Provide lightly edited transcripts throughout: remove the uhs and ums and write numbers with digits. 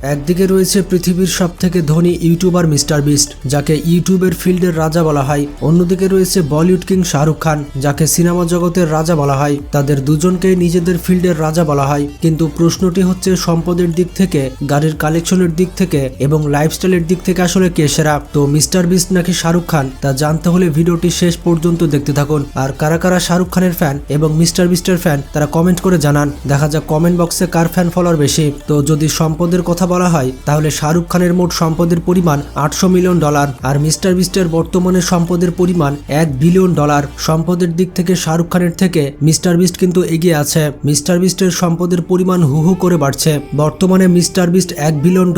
একদিকে রয়েছে পৃথিবীর সবথেকে ধনী ইউটিউবার মিস্টার বিস্ট, যাকে ইউটিউবের ফিল্ডের রাজা বলা হয়। অন্যদিকে রয়েছে বলিউড কিং শাহরুখ খান, যাকে সিনেমা জগতের রাজা বলা হয়। তাদের দুজনকেই নিজেদের ফিল্ডের রাজা বলা হয়। কিন্তু প্রশ্নটি হচ্ছে সম্পদের দিক থেকে, গাড়ির কালেকশনের দিক থেকে এবং লাইফস্টাইলের দিক থেকে আসলে কে সেরা? তো মিস্টার বিস্ট নাকি শাহরুখ খান, তা জানতে হলে ভিডিওটি শেষ পর্যন্ত দেখতে থাকুন। আর কারা কারা শাহরুখ খানের ফ্যান এবং মিস্টার বিস্টের ফ্যান তারা কমেন্ট করে জানান। দেখা যাক কমেন্ট বক্সে কার ফ্যান ফলোয়ার বেশি। তো যদি সম্পদের কথা বলা হয় তাহলে শাহরুখ খানের মোট সম্পদের পরিমাণ $800 মিলিয়ন, আর মিস্টার বিস্টের বর্তমানে সম্পদের পরিমাণ $1 বিলিয়ন। সম্পদের দিক থেকে শাহরুখ খানের থেকে মিস্টার বিস্ট কিন্তু এগিয়ে আছে। মিস্টার বিস্টের সম্পদের পরিমাণ হু হু করে বাড়ছে। বর্তমানে মিস্টার বিস্ট $1 বিলিয়ন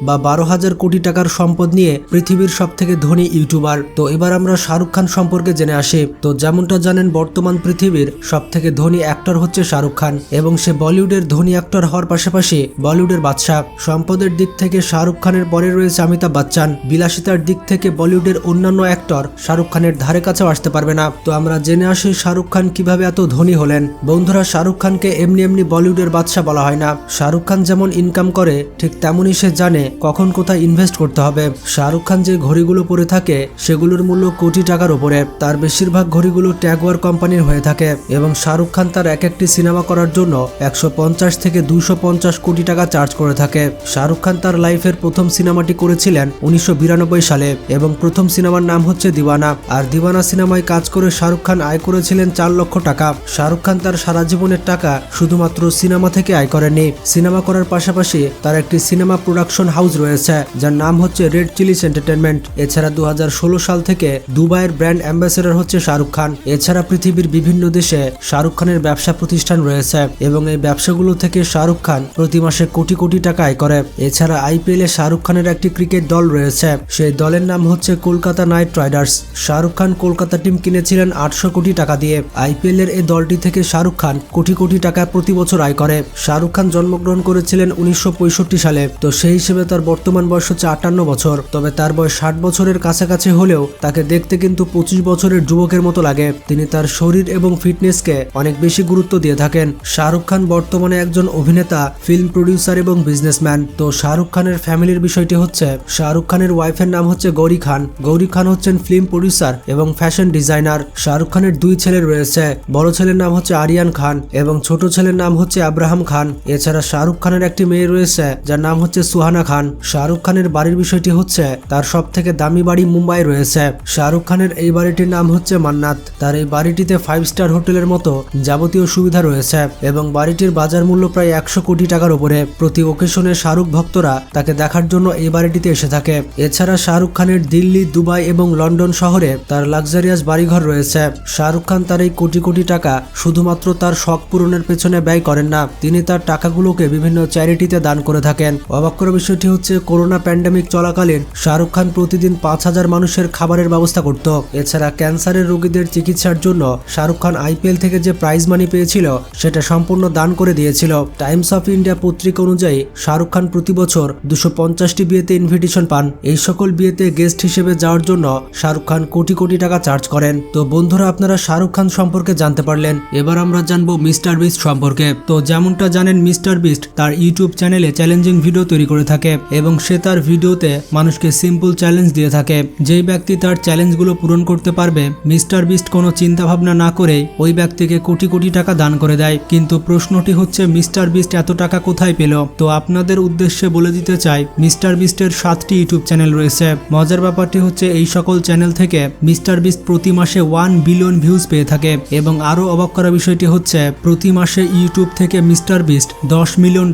বা 12,000 কোটি টাকার সম্পদ নিয়ে পৃথিবীর সবথেকে ধনী ইউটিউবার। তো এবার আমরা শাহরুখ খান সম্পর্কে জেনে আসি। তো যেমনটা জানেন, বর্তমান পৃথিবীর সবথেকে ধনী অ্যাক্টর হচ্ছে শাহরুখ খান এবং সে বলিউডের ধনী অ্যাক্টর হওয়ার পাশাপাশি বলিউডের বাদশা। সম্পদের দিক থেকে শাহরুখ খানের পরে রয়েছে অমিতাভ বচ্চন। বিলাসিতার দিক থেকে বলিউডের অন্যান্য অ্যাক্টর শাহরুখ খানের ধারে কাছেও আসতে পারবে না। তো আমরা জেনে আসি শাহরুখ খান কিভাবে এত ধনী হলেন। বন্ধুরা, শাহরুখ খানকে এমনি এমনি বলিউডের বাদশা বলা হয় না। শাহরুখ খান যেমন ইনকাম করে ঠিক তেমনই সে জানে কখন কোথায় ইনভেস্ট করতে হবে। শাহরুখ খান যে ঘড়িগুলো পরে থাকে সেগুলোর মূল্য কোটি টাকার উপরে। তার বেশিরভাগ ঘড়িগুলো ট্যাগুয়ার কোম্পানির হয়ে থাকে এবং শাহরুখ খান তার এক একটি সিনেমা করার জন্য 150 থেকে 250 কোটি টাকা চার্জ করে থাকে। শাহরুখ খান তার লাইফের প্রথম সিনেমাটি করেছিলেন 1992 সালে এবং প্রথম সিনেমার নাম হচ্ছে দিওয়ানা। আর দিওয়ানা সিনেমায় কাজ করে শাহরুখ খান আয় করেছিলেন 4 লক্ষ টাকা। শাহরুখ খান তার সারা জীবনের টাকা শুধুমাত্র সিনেমা থেকে আয় করেননি। সিনেমা করার পাশাপাশি তার একটি সিনেমা প্রোডাকশন হাউস রয়েছে যার নাম হচ্ছে রেড চিলিস এন্টারটেনমেন্ট। এছাড়া 2016 সাল থেকে দুবাইয়ের ব্র্যান্ড অ্যাম্বাসেডর হচ্ছে শাহরুখ খান। এছাড়া পৃথিবীর বিভিন্ন দেশে শাহরুখ খানের ব্যবসা প্রতিষ্ঠান রয়েছে এবং এই ব্যবসাগুলো থেকে শাহরুখ খান প্রতি মাসে কোটি কোটি টাকা আয় করে। এছাড়া আইপিএল এ শাহরুখ খানের একটি ক্রিকেট দল রয়েছে, সেই দলের নাম হচ্ছে Kolkata night Riders. Shahrukh Khan Kolkata team কিনেছিলেন 800 কোটি টাকা দিয়ে। আইপিএল এর এই দলটি থেকে শাহরুখ খান কোটি কোটি টাকা প্রতি বছর আয় করে। শাহরুখ খান জন্মগ্রহণ করেছিলেন 1965 সালে। তো সেই হিসেবে তার বর্তমান বয়স হচ্ছে 58 বছর। তবে তার বয়স 60 বছরের কাছাকাছি হলেও তাকে দেখতে কিন্তু 25 বছরের যুবকের মতো লাগে। তিনি তার শরীর এবং ফিটনেসকে অনেক বেশি গুরুত্ব দিয়ে থাকেন। শাহরুখ খান বর্তমানে একজন অভিনেতা, ফিল্ম প্রডিউসার এবং বিজনেসম্যান। তো শাহরুখ খানের ফ্যামিলির বিষয়টি হচ্ছে, শাহরুখ খানের ওয়াইফের নাম হচ্ছে গৌরী খান। গৌরী খান হচ্ছেন ফিল্ম প্রডিউসার এবং ফ্যাশন ডিজাইনার। শাহরুখ খানের 2 ছেলে রয়েছে। বড় ছেলের নাম হচ্ছে আরিয়ান খান এবং ছোট ছেলের নাম হচ্ছে আব্রাহাম খান। এছাড়া শাহরুখ খানের একটি মেয়ে রয়েছে যার নাম হচ্ছে সুহানা খান। শাহরুখ খানের বাড়ির বিষয়টি হচ্ছে, তার সব থেকে দামি বাড়ি মুম্বাই রয়েছে। শাহরুখ খানের এই বাড়িটির নাম হচ্ছে মান্নাত। তার এই বাড়িটিতে 5 স্টার হোটেলের মতো যাবতীয় সুবিধা রয়েছে এবং বাড়িটির বাজার মূল্য প্রায় 100 কোটি টাকার উপরে। প্রতি ওকেশনে শাহরুখ ভক্তরা তাকে দেখার জন্য এই বাড়িটিতে এসে থাকে। এছাড়া শাহরুখ খানের দিল্লি, দুবাই এবং লন্ডন শহরে তার লাক্সারিয়াস বাড়িঘর রয়েছে। শাহরুখ খান তার এই কোটি কোটি টাকা শুধুমাত্র তার শখ পূরণের পেছনে ব্যয় করেন না, তিনি তার টাকাগুলোকে বিভিন্ন চ্যারিটিতে দান করে থাকেন। অবাক করার বিষয়টি হচ্ছে, করোনা প্যান্ডেমিক চলাকালীন শাহরুখ খান প্রতিদিন 5000 মানুষের খাবারের ব্যবস্থা করত। এছাড়া ক্যান্সারের রোগীদের চিকিৎসার জন্য শাহরুখ খান আইপিএল থেকে যে প্রাইজ মানি পেয়েছিল সেটা সম্পূর্ণ দান করে দিয়েছিল। টাইমস অফ ইন্ডিয়া পত্রিকা অনুযায়ী শাহরুখ খান প্রতি বছর 250টি বিয়েতে ইনভিটেশন পান। এই সকল বিয়েতে গেস্ট হিসেবে যাওয়ার জন্য শাহরুখ খান কোটি কোটি টাকা চার্জ করেন। তো বন্ধুরা, আপনারা শাহরুখ খান সম্পর্কে জানতে পারলেন। এবার আমরা জানবো মিস্টার বিস্ট সম্পর্কে। তো যেমনটা জানেন, মিস্টার বিস্ট তার ইউটিউব চ্যানেলে চ্যালেঞ্জিং ভিডিও তৈরি করে থাকে এবং সে তার ভিডিওতে মানুষকে সিম্পল চ্যালেঞ্জ দিয়ে থাকে। যেই ব্যক্তি তার চ্যালেঞ্জগুলো পূরণ করতে পারবে, মিস্টার বিস্ট কোনো চিন্তা ভাবনা না করে ওই ব্যক্তিকে কোটি কোটি টাকা দান করে দেয়। কিন্তু প্রশ্নটি হচ্ছে, মিস্টার বিস্ট এত টাকা কোথায় পেল? তো আপনাদের উদ্দেশ্যে বলে দিতে চাই, মিস্টার বিস্টের 7টি ইউটিউব চ্যানেল রয়েছে। মজার ব্যাপারটি হচ্ছে, এই সকল চ্যানেল থেকে মিস্টার বিস্ট প্রতি মাসে 1 বিলিয়ন ভিউজ পেয়ে থাকে এবং আরো অবাক করা বিষয়টি হচ্ছে, প্রতি মাসে ইউটিউব থেকে মিস্টার বিস্ট $10 মিলিয়ন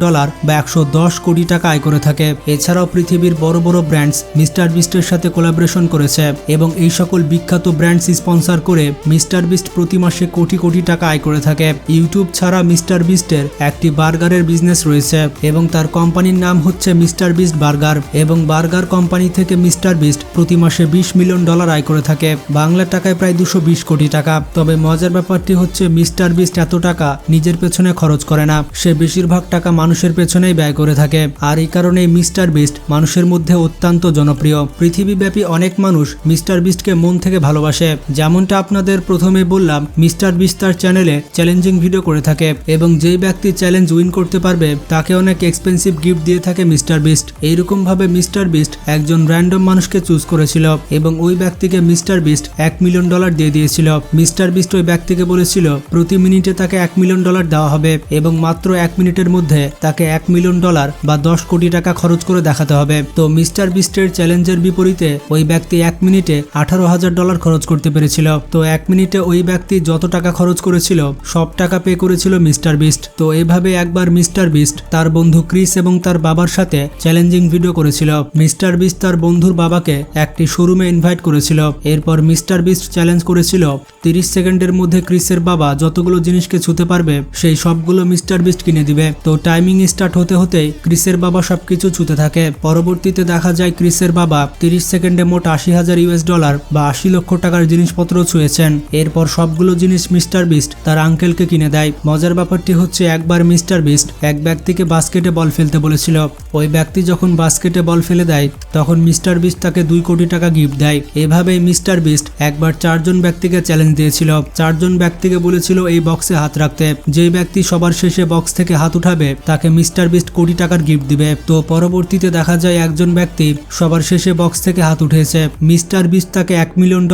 বা 110 কোটি টাকা আয় করে থাকে। এছাড়াও পৃথিবীর বড় বড় ব্র্যান্ডস মিস্টার বিস্টের সাথে কোলাবোরেশন করেছে এবং এই সকল বিখ্যাত ব্র্যান্ডস স্পন্সর করে মিস্টার বিস্ট প্রতি মাসে কোটি কোটি টাকা আয় করে থাকে। ইউটিউব ছাড়া মিস্টার বিস্টের একটি বার্গারের বিজনেস রয়েছে এবং তার কোম্পানির নাম হচ্ছে মিস্টার বিস্ট বার্গার এবং বার্গার কোম্পানি থেকে মিস্টার বিস্ট প্রতি মাসে $20 মিলিয়ন আয় করে থাকে, বাংলা টাকায় প্রায় 220 কোটি টাকা। তবে মজার ব্যাপারটি হচ্ছে, মিস্টার বিস্ট এত টাকা নিজের পেছনে খরচ করে না, সে বেশিরভাগ টাকা মানুষের পেছনেই ব্যয় করে থাকে। আর এই কারণেই মিস্টার বিস্ট মানুষের মধ্যে অত্যন্ত জনপ্রিয়। পৃথিবীব্যাপী অনেক মানুষ মিস্টার বিস্টকে মন থেকে ভালোবাসে। যেমনটা আপনাদের প্রথমে বললাম, মিস্টার বিস্ট তার চ্যানেলে চ্যালেঞ্জিং ভিডিও করে থাকে এবং যেই ব্যক্তি চ্যালেঞ্জ উইন করতে পারবে তাকে অনেক এক্সপেন্সিভ গিফট গিফট দিয়ে থাকে মিস্টার বিস্ট। এইরকম ভাবে মিস্টার বিস্ট একজন র্যান্ডম মানুষকে চুজ করেছিল এবং ওই ব্যক্তিকে মিস্টার বিস্ট $1 মিলিয়ন দিয়ে দিয়েছিল। মিস্টার বিস্ট ওই ব্যক্তিকে বলেছিল প্রতি মিনিটে তাকে $1 মিলিয়ন দেওয়া হবে এবং মাত্র 1 মিনিটের মধ্যে তাকে $1 মিলিয়ন বা 10 কোটি টাকা খরচ করে দেখাতে হবে। তো মিস্টার বিস্টের চ্যালেঞ্জের বিপরীতে ওই ব্যক্তি 1 মিনিটে $18,000 খরচ করতে পেরেছিল। তো 1 মিনিটে ওই ব্যক্তি যত টাকা খরচ করেছিল সব টাকা পে করেছিল মিস্টার বিস্ট। তো এইভাবে একবার মিস্টার বিস্ট তার বন্ধু ক্রিস এবং তার বাবার সাথে চ্যালেঞ্জিং ভিডিও করেছিল। মিস্টার বিস্ট তার বন্ধুর বাবাকে একটি শোরুমে ইনভাইট করেছিল। এরপর মিস্টার বিস্ট চ্যালেঞ্জ করেছিল 30 সেকেন্ডের মধ্যে ক্রিসের বাবা যতগুলো জিনিসকে ছুঁতে পারবে সেই সবগুলো মিস্টার বিস্ট কিনে দিবে। তো টাইমিং স্টার্ট হতে হতেই ক্রিসের বাবা সবকিছু ছুঁতে থাকে। পরবর্তীতে দেখা যায় ক্রিসের বাবা 30 সেকেন্ডে মোট $80,000 বা 80 লক্ষ টাকার জিনিসপত্র ছুঁয়েছেন। এরপর সবগুলো জিনিস মিস্টার বিস্ট তার আঙ্কেলকে কিনে দেয়। মজার ব্যাপারটি হচ্ছে একবার মিস্টার বিস্ট এক ব্যক্তিকে বাস্কেটে বল ফেলতে বলেছিল। ওই ব্যক্তি যখন বাস্কেটে বল ফেলে দেয় তখন মিস্টার বিস্ট তাকে 2 কোটি টাকা গিফট দেয়। এভাবেই মিস্টার বিস্ট একবার 4 জন ব্যক্তিকে চ্যালেঞ্জ দিয়েছিল। 4 জন ব্যক্তিকে বলেছিল এই বক্সে হাত রাখতে। যেই ব্যক্তি সবার শেষে বক্স থেকে হাত উঠাবে তাকে মিস্টার বিস্ট কোটি টাকার গিফট দিবে। তো পরবর্তীতে দেখা যায় একজন ব্যক্তি সবার শেষে বক্স থেকে হাত উঠেছে। মিস্টার বিস্ট তাকে $1 মিলিয়ন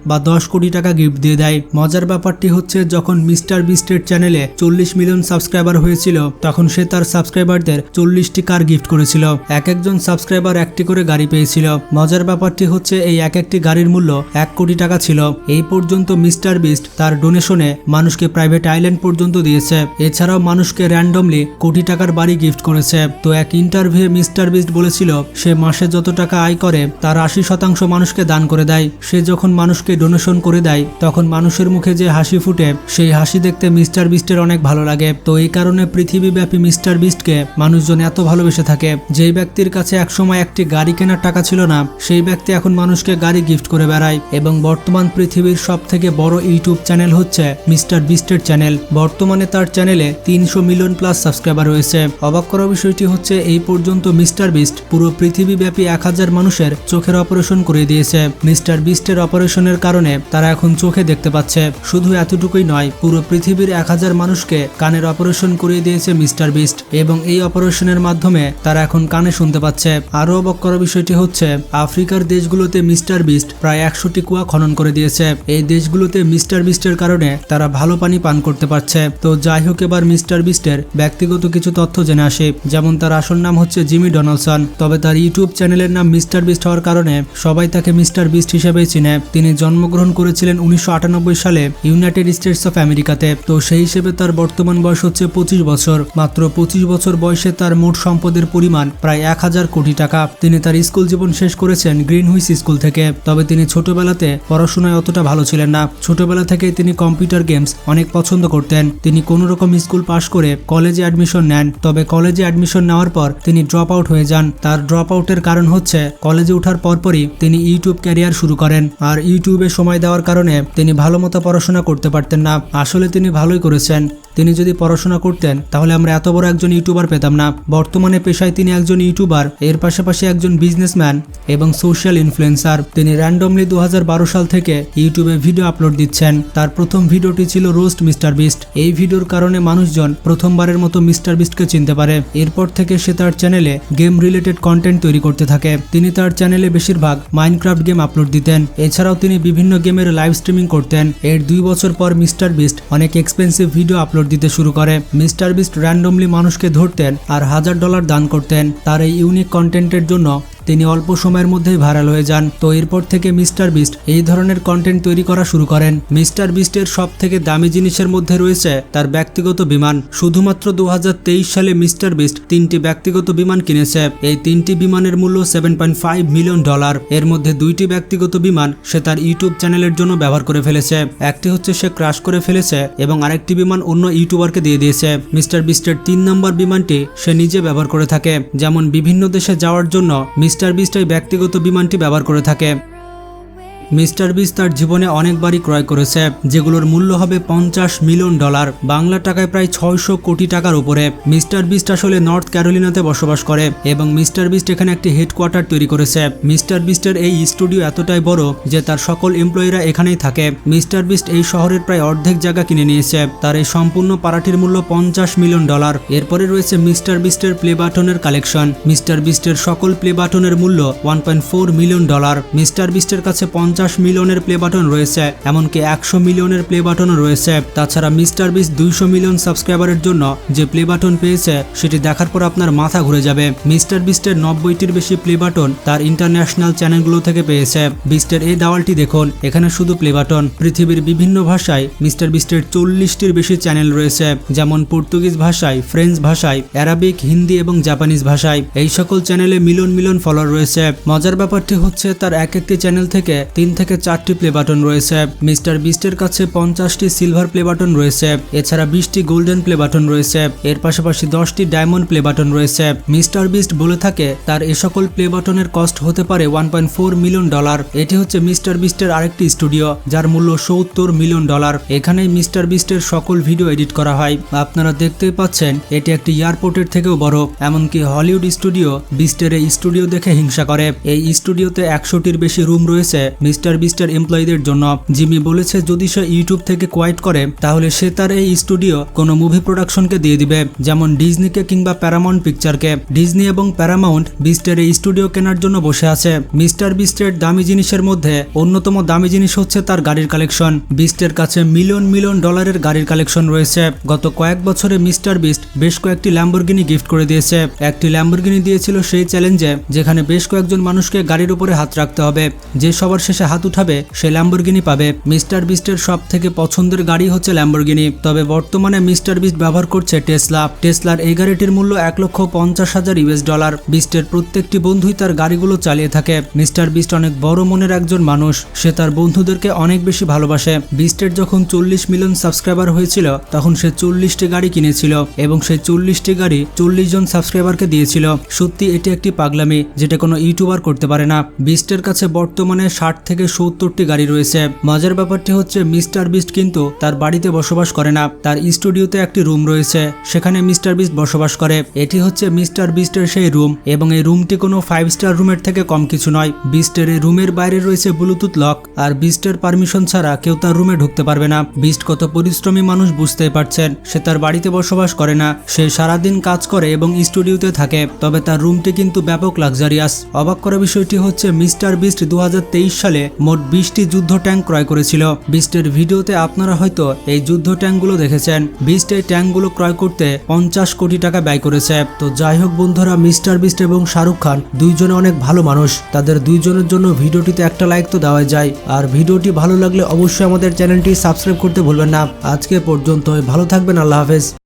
বা 10 কোটি টাকা গিফট দিয়ে দেয়। মজার ব্যাপারটি হচ্ছে যখন মিস্টার বিস্টের চ্যানেলে 40 মিলিয়ন সাবস্ক্রাইবার হয়েছিল তখন সে তার সাবস্ক্রাইবারদের 40টি কার গিফট করেছিল। এক একজন সাবস্ক্রাইবার একটি করে গাড়ি পেয়েছিল। মজার ব্যাপারটি হচ্ছে এই এক একটি গাড়ির মূল্য 1 কোটি টাকা ছিল। এই পর্যন্ত মিস্টার বিস্ট তার ডোনেশনে মানুষকে প্রাইভেট আইল্যান্ড পর্যন্ত দিয়েছে। এছাড়াও মানুষকে র্যান্ডমলি কোটি টাকার বাড়ি গিফট করেছে। তো এক ইন্টারভিউয়ে মিস্টার বিস্ট বলেছিল সে মাসে যত টাকা আয় করে তার 80% মানুষকে দান করে দেয়। সে যখন মানুষকে ডোনেশন করে দেয় তখন মানুষের মুখে যে হাসি ফুটে সেই হাসি দেখতে মিস্টার বিস্টের অনেক ভালো লাগে। তো এই কারণে পৃথিবীব্যাপী মিস্টার বিস্টকে মানুষজন এত ভালোবেসে থাকে। যেই ব্যক্তির কাছে একসময় একটি গাড়ি কেনার টাকা ছিল না সেই ব্যক্তি এখন মানুষকে গাড়ি গিফট করে বেড়ায়। এবং বর্তমান পৃথিবীর সবথেকে বড় ইউটিউব চ্যানেল হচ্ছে মিস্টার বিস্টের চ্যানেল। বর্তমানে তার চ্যানেলে 300 মিলিয়ন প্লাস সাবস্ক্রাইবার রয়েছে। অবাক করা বিষয়টি হচ্ছে এই পর্যন্ত মিস্টার বিস্ট পুরো পৃথিবীব্যাপী 1000 মানুষের চোখের অপারেশন করে দিয়েছে। মিস্টার বিস্টের অপারেশনের কারণে তারা এখন চোখে দেখতে পাচ্ছে। শুধু এতটুকুই নয়, পুরো পৃথিবীর 1000 মানুষকে কানের অপারেশন করিয়ে দিয়েছে মিস্টার বিস্ট এবং এই অপারেশনের মাধ্যমে তারা এখন কানে শুনতে পাচ্ছে। আরও অবাক করা বিষয়টি হচ্ছে আফ্রিকার দেশগুলোতে মিস্টার বিস্ট প্রায় 100টি কুয়া খনন করে দিয়েছে। এই দেশগুলোতে মিস্টার বিস্টের কারণে তারা ভালো পানি পান করতে পারছে। তো যাই হোক, এবার মিস্টার বিস্টের ব্যক্তিগত কিছু তথ্য জেনে আসি। যেমন তার আসল নাম হচ্ছে জিমি ডোনাল্ডসন, তবে তার ইউটিউব চ্যানেলের নাম মিস্টার বিস্ট হওয়ার কারণে সবাই তাকে মিস্টার বিস্ট হিসেবেই চিনে। তিনি জন্মগ্রহণ করেছিলেন 1998 সালে ইউনাইটেড স্টেটস অফ আমেরিকাতে। তো সেই হিসেবে তার বর্তমান বয়স হচ্ছে 25 বছর। মাত্র 25 বছর বয়সে তার মোট সম্পদের পরিমাণ প্রায় 1000 কোটি টাকা। তিনি তার স্কুল জীবন শেষ করেছেন গ্রিনহুইচ স্কুল থেকে। তবে তিনি ছোটবেলাতে পড়াশোনায় অতটা ভালো ছিলেন না। ছোটবেলা থেকেই তিনি কম্পিউটার গেমস অনেক পছন্দ করতেন। তিনি কোনো রকম স্কুল পাশ করে কলেজে অ্যাডমিশন নেন। তবে কলেজে অ্যাডমিশন নেওয়ার পর তিনি ড্রপ আউট হয়ে যান। তার ড্রপ আউটের কারণ হচ্ছে কলেজে ওঠার পরপরই তিনি ইউটিউব ক্যারিয়ার শুরু করেন। আর ইউটিউবে সময় দেওয়ার কারণে তিনি ভালো মতো পড়াশোনা করতে পারতেন না। আসলে তিনি ভালোই করেছেন। তিনি যদি পড়াশোনা করতেন তাহলে আমরা এত বড় একজন ইউটিউবার পেতাম না। বর্তমানে পেশায় তিনি একজন ইউটিউবার, এর পাশাপাশি একজন বিজনেসম্যান এবং সোশ্যাল ইনফ্লুয়েন্সার। তিনি র্যান্ডমলি 2012 সাল থেকে ইউটিউবে ভিডিও আপলোড দিচ্ছেন। তার প্রথম ভিডিওটি ছিল রোস্ট মিস্টার বিস্ট। এই ভিডিওর কারণে মানুষজন প্রথমবারের মতো মিস্টার বিস্টকে চিনতে পারে। এরপর থেকে সে তার চ্যানেলে গেম রিলেটেড কন্টেন্ট তৈরি করতে থাকে। তিনি তার চ্যানেলে বেশিরভাগ মাইনক্রাফট গেম আপলোড দিতেন। এছাড়াও তিনি বিভিন্ন গেমের লাইভ স্ট্রিমিং করতেন। এর 2 বছর পর মিস্টার বিস্ট অনেক এক্সপেন্সিভ ভিডিও আপলোড দিতে শুরু করে। মিস্টার বিস্ট র্যান্ডমলি মানুষকে ধরতেন আর $1000 দান করতেন। তার এই ইউনিক কন্টেন্টের জন্য তিনি অল্প সময়ের মধ্যেই ভাইরাল হয়ে যান। তো এরপর থেকে মিস্টার বিস্ট এই ধরনের কন্টেন্ট তৈরি করা শুরু করেন। মিস্টার বিস্টের সব থেকে দামি জিনিসের মধ্যে রয়েছে তার ব্যক্তিগত বিমান। শুধুমাত্র 2023 সালে মিস্টার বিস্ট 3টি ব্যক্তিগত বিমান কিনেছে। এই 3টি বিমানের মূল্য $7.5 মিলিয়ন। এর মধ্যে 2টি ব্যক্তিগত বিমান সে তার ইউটিউব চ্যানেলের জন্য ব্যবহার করে ফেলেছে। একটি হচ্ছে সে ক্রাশ করে ফেলেছে এবং আরেকটি বিমান অন্য ইউটিউবারকে দিয়ে দিয়েছে। মিস্টার বিস্টের 3 নম্বর বিমানটি সে নিজে ব্যবহার করে থাকে। যেমন বিভিন্ন দেশে যাওয়ার জন্য মিস্টার বিস্ট এই ব্যক্তিগত বিমানটি ব্যবহার করে থাকে। মিস্টার বিস্ট তার জীবনে অনেকবারই ক্রয় করেছে, যেগুলোর মূল্য হবে $50 মিলিয়ন, বাংলা টাকায় প্রায় 600 কোটি টাকার উপরে। মিস্টার বিস্ট আসলে নর্থ ক্যারোলিনাতে বসবাস করে এবং মিস্টার বিস্ট এখানে একটি হেডকোয়ার্টার তৈরি করেছে। মিস্টার বিস্টের এই স্টুডিও এতটাই বড় যে তার সকল এমপ্লয়িরা এখানেই থাকে। মিস্টার বিস্ট এই শহরের প্রায় অর্ধেক জায়গা কিনে নিয়েছে। তার এই সম্পূর্ণ পাড়াটির মূল্য $50 মিলিয়ন। এরপরে রয়েছে মিস্টার বিস্টের প্লে বাটনের কালেকশন। মিস্টার বিস্টের সকল প্লে বাটনের মূল্য $1.4 মিলিয়ন। মিস্টার বিস্টের কাছে 50 মিলিয়নের প্লে বাটন রয়েছে, এমনকি 100 মিলিয়নের প্লে বাটনও রয়েছে। তাছাড়া মিস্টার বিস্ট 200 মিলিয়ন সাবস্ক্রাইবারের জন্য যে প্লে বাটন পেয়েছে সেটি দেখার পর আপনার মাথা ঘুরে যাবে। মিস্টার বিস্টের 90টির বেশি প্লে বাটন তার ইন্টারন্যাশনাল চ্যানেলগুলো থেকে পেয়েছে। বিস্টের এই দেওয়ালটি দেখুন, এখানে শুধু প্লে বাটন। পৃথিবীর বিভিন্ন ভাষায় মিস্টার বিস্টের 40টির বেশি চ্যানেল রয়েছে, যেমন পর্তুগিজ ভাষায়, ফ্রেঞ্চ ভাষায়, অ্যারাবিক, হিন্দি এবং জাপানিজ ভাষায়। এই সকল চ্যানেলে মিলিয়ন মিলিয়ন ফলোয়ার রয়েছে। মজার ব্যাপারটি হচ্ছে তার এক একটি চ্যানেল থেকে 3 থেকে 4টি প্লে বাটন রয়েছে। মিস্টার বিস্টের কাছে 50টি সিলভার প্লে বাটন রয়েছে, এছাড়া 20টি গোল্ডেন প্লে বাটন রয়েছে, এর পাশাপাশি 10টি ডায়মন্ড প্লে বাটন রয়েছে। মিস্টার বিস্ট বলে থাকে তার এ সকল প্লে বাটনের কস্ট হতে পারে $1.4 মিলিয়ন। এটি হচ্ছে মিস্টার বিস্টের আরেকটি স্টুডিও যার মূল্য $70 মিলিয়ন। এখানেই মিস্টার বিস্টের সকল ভিডিও এডিট করা হয়। আপনারা দেখতেই পাচ্ছেন এটি একটি এয়ারপোর্টের থেকেও বড়। এমনকি হলিউড স্টুডিও বিস্টের এই স্টুডিও দেখে হিংসা করে। এই স্টুডিওতে 100টির বেশি রুম রয়েছে মিস্টার বিস্টের এমপ্লয়ীদের জন্য। জিমি বলেছে যদি সে ইউটিউব থেকে কোয়াইট করে তাহলে সে তার এই স্টুডিও কোনো মুভি প্রোডাকশনকে দিয়ে দিবে, যেমন ডিজনিকে কিংবা প্যারামাউন্ট পিকচারকে। ডিজনি এবং প্যারামাউন্ট বিস্টের এই স্টুডিও কেনার জন্য বসে আছে। মিস্টার বিস্টের দামি জিনিসের মধ্যে অন্যতম দামি জিনিস হচ্ছে তার গাড়ির কালেকশন। বিস্টের কাছে মিলিয়ন মিলিয়ন ডলারের গাড়ির কালেকশন রয়েছে। গত কয়েক বছরে মিস্টার বিস্ট বেশ কয়েকটি ল্যাম্বরগিনি গিফট করে দিয়েছে। একটি ল্যাম্বরগিনি দিয়েছিল সেই চ্যালেঞ্জে, যেখানে বেশ কয়েকজন মানুষকে গাড়ির উপরে হাত রাখতে হবে, যে সবার শেষে হাত উঠাবে সে ল্যাম্বরগিনি পাবে। মিস্টার বিস্টের সব থেকে পছন্দের গাড়ি হচ্ছে ল্যাম্বরগিনি। তবে বর্তমানে মিস্টার বিস্ট ব্যবহার করছে টেসলা। টেসলার এই গাড়িটির মূল্য $1,50,000। বিস্টের প্রত্যেকটি বন্ধুই তার গাড়িগুলো চালিয়ে থাকে। মিস্টার বিস্ট অনেক বড় মনের একজন মানুষ, সে তার বন্ধুদেরকে অনেক বেশি ভালোবাসে। বিস্টের যখন 40 মিলিয়ন সাবস্ক্রাইবার হয়েছিল তখন সে 40টি গাড়ি কিনেছিল এবং সেই 40টি গাড়ি 40 জন সাবস্ক্রাইবারকে দিয়েছিল। সত্যি এটি একটি পাগলামি যেটা কোনো ইউটিউবার করতে পারে না। বিস্টের কাছে বর্তমানে 60 থেকে 70টি গাড়ি রয়েছে। মজার ব্যাপারটি হচ্ছে মিস্টার বিস্ট কিন্তু তার বাড়িতে বসবাস করে না, তার স্টুডিওতে একটি রুম রয়েছে, সেখানে মিস্টার বিস্ট বসবাস করে। এটি হচ্ছে মিস্টার বিস্টের সেই রুম এবং এই রুমটি কোনো 5 স্টার রুমের থেকে কম কিছু নয়। বিস্টের এই রুমের বাইরে রয়েছে ব্লুটুথ লক, আর বিস্টের পারমিশন ছাড়া কেউ তার রুমে ঢুকতে পারবে না। বিস্ট কত পরিশ্রমী মানুষ বুঝতেই পারছেন। সে তার বাড়িতে বসবাস করে না, সে সারাদিন কাজ করে এবং স্টুডিওতে থাকে, তবে তার রুমটি কিন্তু ব্যাপক লাক্সারিয়াস। অবাক করা বিষয়টি হচ্ছে মিস্টার বিস্ট 2023 সালে মোট 20টি যুদ্ধ ট্যাঙ্ক ক্রয় করেছিল। বিস্টের ভিডিওতে আপনারা হয়তো এই যুদ্ধ ট্যাঙ্কগুলো দেখেছেন। বিস্ট এই ট্যাঙ্কগুলো ক্রয় করতে 50 কোটি টাকা ব্যয় করেছে। তো যাই হোক বন্ধুরা, মিস্টার বিস্ট এবং শাহরুখ খান দুইজনে অনেক ভালো মানুষ। তাদের দুইজনের জন্য ভিডিওটিতে একটা লাইক তো দেওয়া যায়। আর ভিডিওটি ভালো লাগলে অবশ্যই আমাদের চ্যানেলটি সাবস্ক্রাইব করতে ভুলবেন না। আজকে পর্যন্ত ভালো থাকবেন, আল্লাহ হাফেজ।